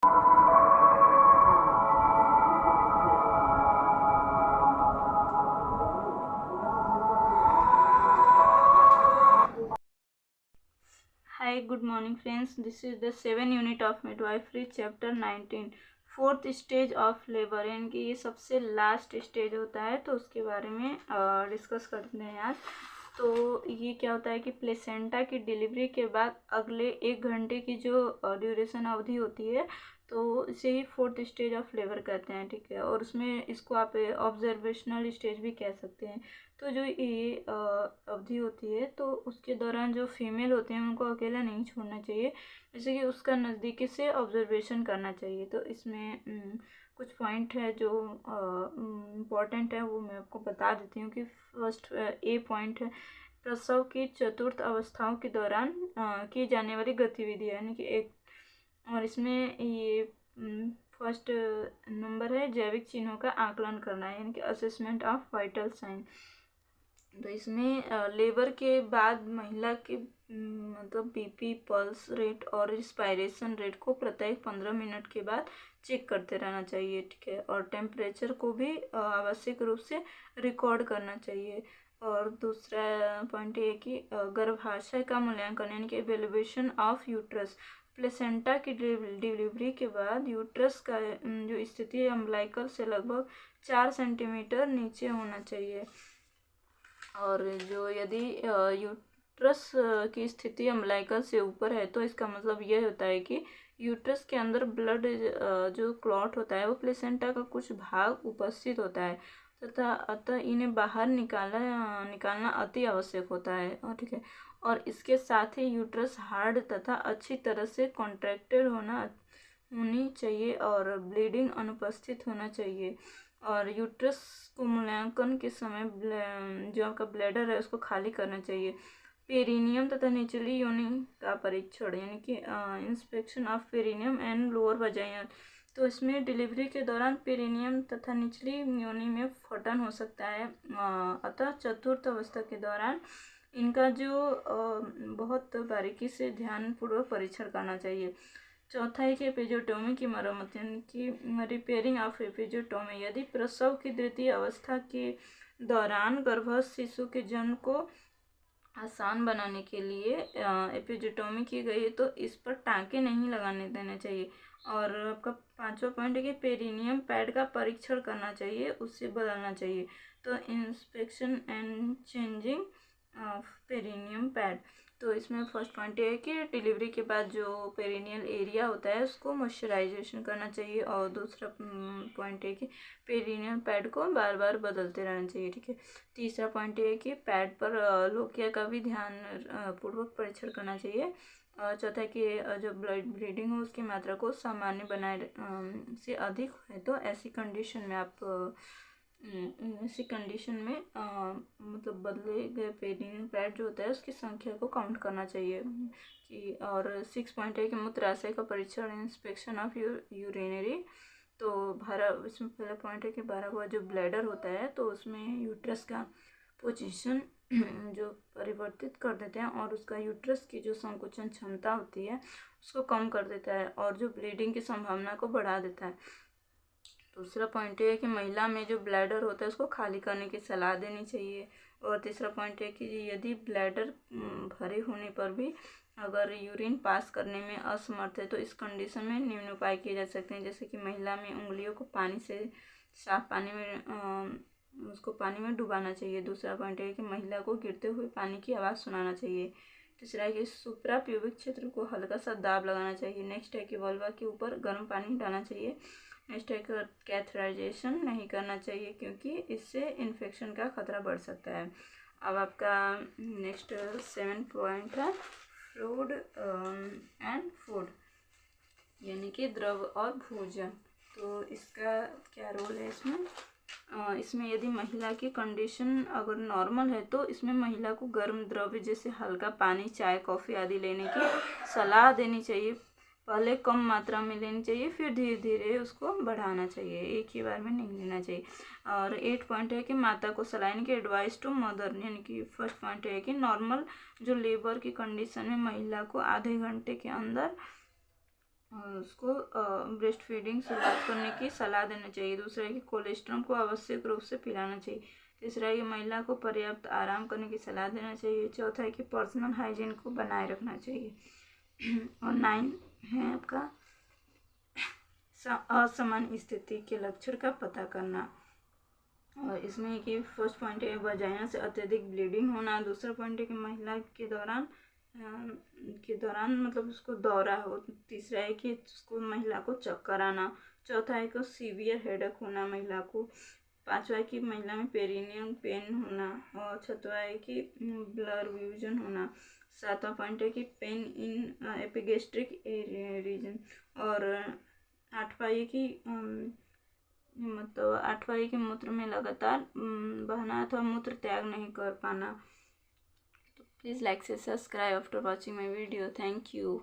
Hi, good morning friends. This is the 7 unit of midwifery chapter 19 fourth stage of labour, यानी कि ये सबसे last stage होता है, तो उसके बारे में डिस्कस करते हैं आज। तो ये क्या होता है कि प्लेसेंटा की डिलीवरी के बाद अगले 1 घंटे की जो ड्यूरेशन अवधि होती है, तो इसे ही फोर्थ स्टेज ऑफ लेबर कहते हैं, ठीक है। और उसमें इसको आप ऑब्जर्वेशनल स्टेज भी कह सकते हैं। तो जो ये अवधि होती है, तो उसके दौरान जो फीमेल होते हैं उनको अकेला नहीं छोड़ना चाहिए, जैसे कि उसका नज़दीकी से ऑब्जर्वेशन करना चाहिए। तो इसमें कुछ पॉइंट है जो इम्पोर्टेंट है, वो मैं आपको बता देती हूँ कि फर्स्ट ए पॉइंट है, प्रसव की चतुर्थ अवस्थाओं के दौरान की जाने वाली गतिविधि, यानी कि एक। और इसमें ये फर्स्ट नंबर है, जैविक चिन्हों का आकलन करना है, यानी कि असेसमेंट ऑफ वाइटल साइन। तो इसमें लेबर के बाद महिला के मतलब बीपी, पल्स रेट और रिस्पायरेशन रेट को प्रत्येक 15 मिनट के बाद चेक करते रहना चाहिए, ठीक है। और टेम्परेचर को भी आवश्यक रूप से रिकॉर्ड करना चाहिए। और दूसरा पॉइंट ये कि गर्भाशय का मूल्यांकन, यानी कि एवेल्युएशन ऑफ यूट्रस। प्लेसेंटा की डिलीवरी के बाद यूट्रस का जो स्थिति अम्बिलिकल से लगभग 4 सेंटीमीटर नीचे होना चाहिए। और जो यदि यूट्रस की स्थिति अम्बिलिकल से ऊपर है, तो इसका मतलब यह होता है कि यूट्रस के अंदर ब्लड जो क्लॉट होता है, वो प्लेसेंटा का कुछ भाग उपस्थित होता है, तथा अतः इन्हें बाहर निकालना अति आवश्यक होता है, और ठीक है। और इसके साथ ही यूट्रस हार्ड तथा अच्छी तरह से कॉन्ट्रैक्टेड होनी चाहिए और ब्लीडिंग अनुपस्थित होना चाहिए। और यूट्रस को मूल्यांकन के समय जो आपका ब्लैडर है उसको खाली करना चाहिए। पेरिनियम तथा निचली योनि का परीक्षण, यानी कि inspection of perineum and lower vagina. तो इसमें डिलीवरी के दौरान पेरिनियम तथा निचली योनि में फटन हो सकता है, अतः चतुर्थ अवस्था के दौरान इनका जो बहुत बारीकी से ध्यानपूर्वक परीक्षण करना चाहिए। चौथा है कि एपिजोटोमी की मरम्मत, यानी कि रिपेयरिंग ऑफ एपिजोटोमी। यदि प्रसव की द्वितीय अवस्था के दौरान गर्भस्थ शिशु के जन्म को आसान बनाने के लिए एपिजोटोमी की गई है, तो इस पर टाँके नहीं लगाने देना चाहिए। और आपका पांचवा पॉइंट है कि पेरिनियम पैड का परीक्षण करना चाहिए, उससे बदलना चाहिए। तो inspection and changing of perineum pad. तो इसमें फर्स्ट पॉइंट ये है कि डिलीवरी के बाद जो पेरिनियल एरिया होता है उसको मॉइस्चराइजेशन करना चाहिए। और दूसरा पॉइंट है कि पेरिनियल पैड को बार बार बदलते रहना चाहिए, ठीक है। तीसरा पॉइंट ये है कि पैड पर लोकिया का भी ध्यान पूर्वक परीक्षण करना चाहिए। और चौथा है कि जो ब्लड ब्लीडिंग हो उसकी मात्रा को सामान्य बनाए से अधिक है, तो ऐसी कंडीशन में आप ऐसी कंडीशन में मतलब बदले गए पेरिनियल पैड जो होता है उसकी संख्या को काउंट करना चाहिए कि। और 6 पॉइंट है कि मूत्राशय का परीक्षण, इंस्पेक्शन ऑफ यूरिनरी। तो 12 इसमें पहला पॉइंट है कि 12वां जो ब्लैडर होता है, तो उसमें यूट्रस का पोजीशन जो परिवर्तित कर देते हैं और उसका यूट्रस की जो संकुचन क्षमता होती है उसको कम कर देता है और जो ब्लीडिंग की संभावना को बढ़ा देता है। दूसरा पॉइंट ये है कि महिला में जो ब्लैडर होता है उसको खाली करने की सलाह देनी चाहिए। और तीसरा पॉइंट है कि यदि ब्लैडर भरे होने पर भी अगर यूरिन पास करने में असमर्थ है, तो इस कंडीशन में निम्न उपाय किए जा सकते हैं, जैसे कि महिला में उंगलियों को पानी से साफ पानी में उसको पानी में डुबाना चाहिए। दूसरा पॉइंट है कि महिला को गिरते हुए पानी की आवाज़ सुनाना चाहिए। तीसरा है कि सुप्रा प्यूबिक क्षेत्र को हल्का सा दाब लगाना चाहिए। नेक्स्ट है कि वल्वा के ऊपर गर्म पानी डालना चाहिए। नेक्स्ट है कि कैथराइजेशन नहीं करना चाहिए, क्योंकि इससे इन्फेक्शन का खतरा बढ़ सकता है। अब आपका नेक्स्ट 7 पॉइंट है फ्लूइड एंड फूड, यानी कि द्रव और भोजन। तो इसका क्या रोल है इसमें? इसमें यदि महिला की कंडीशन अगर नॉर्मल है, तो इसमें महिला को गर्म द्रव्य जैसे हल्का पानी, चाय, कॉफ़ी आदि लेने की सलाह देनी चाहिए। पहले कम मात्रा में लेनी चाहिए, फिर धीरे धीरे उसको बढ़ाना चाहिए, एक ही बार में नहीं लेना चाहिए। और 8 पॉइंट है कि माता को सलाइन की एडवाइस टू मदर, यानी कि फर्स्ट पॉइंट है कि नॉर्मल जो लेबर की कंडीशन में महिला को आधे घंटे के अंदर उसको ब्रेस्ट फीडिंग शुरुआत करने की सलाह देना चाहिए। दूसरा है कि कोलेस्ट्रॉल को आवश्यक रूप से पिलाना चाहिए। तीसरा है कि महिला को पर्याप्त आराम करने की सलाह देना चाहिए। चौथा है कि पर्सनल हाइजीन को बनाए रखना चाहिए। और 9 है आपका असमान स्थिति के लक्षण का पता करना। और इसमें कि फर्स्ट पॉइंट है वजाइना से अत्यधिक ब्लीडिंग होना। दूसरा पॉइंट है कि महिला के दौरान मतलब उसको दौरा हो। तीसरा है कि उसको महिला को चक्कर आना। चौथा है कि सीवियर हेडेक होना महिला को। पांचवा है कि महिला में पेरिनियम पेन होना। और छठवा है कि ब्लर विजन होना। सातवां पॉइंट है कि पेन इन एपिगेस्ट्रिक रीजन। और आठवां है कि आठवां है कि मूत्र में लगातार बहना अथवा मूत्र त्याग नहीं कर पाना। तो प्लीज़ लाइक से subscribe after watching my video. Thank you.